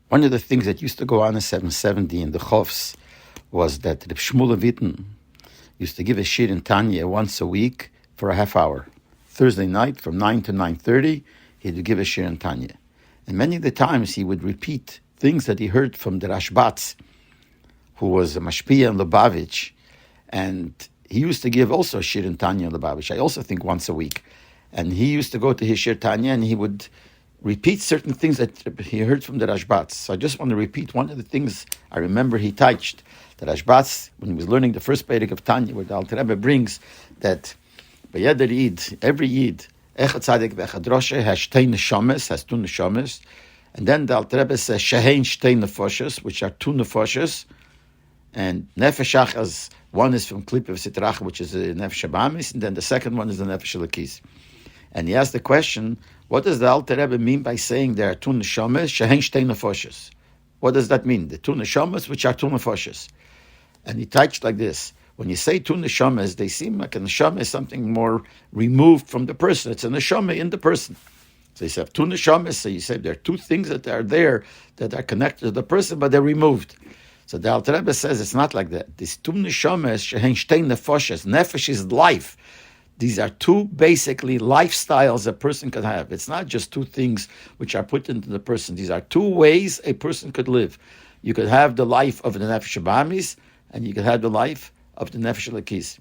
One of the things that used to go on in 770 in the Chofs was that Rebbe Shmuel Levitin used to give a shir in Tanya once a week for a half hour. Thursday night from 9 to 9:30, he would give a shir in Tanya. And many of the times he would repeat things that he heard from the Rashbatz, who was a Mashpia in Lubavitch, and he used to give also shir in Tanya in Lubavitch, I also think once a week. And he used to go to his shir Tanya and he would repeat certain things that he heard from the Rashbatz. So I just want to repeat one of the things I remember he touched. The Rashbatz, when he was learning the first Perek of Tanya, where the Alter Rebbe brings that B'yeder Yid, every Yid, Echad Tzadik v'Echad Roshe has shtei neshames, has two neshames, and then the Alter Rebbe says shehein shtei nefoshes, which are two nefoshes, and nefesh achas, one is from Klip of Sitrach, which is a nefesh habamis, and then the second one is the nefesh elokis. And he asked the question, what does the Alter Rebbe mean by saying there are two neshames, shehein shtei nefoshes? What does that mean? The two neshames, which are two nefoshes. And he touched like this. When you say two neshamas, they seem like a neshama is something more removed from the person. It's a neshama in the person. So you say two neshamas, so you say there are two things that are there that are connected to the person, but they're removed. So the Alter Rebbe says it's not like that. These two neshamas, shehen shtei nefoshes, nefesh is life. These are two basically lifestyles a person could have. It's not just two things which are put into the person. These are two ways a person could live. You could have the life of the nefesh habamis, and you could have the life of the nefesh elokis.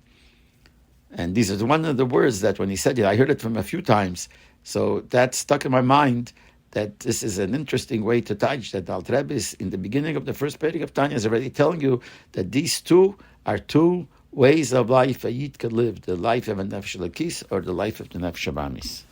And these are one of the words that when he said it, I heard it from a few times. So that stuck in my mind that this is an interesting way to touch that the Alter Rebbe is in the beginning of the first Perek of Tanya is already telling you that these two are two ways of life a Yid could live, the life of a nefesh elokis or the life of the nefesh habamis.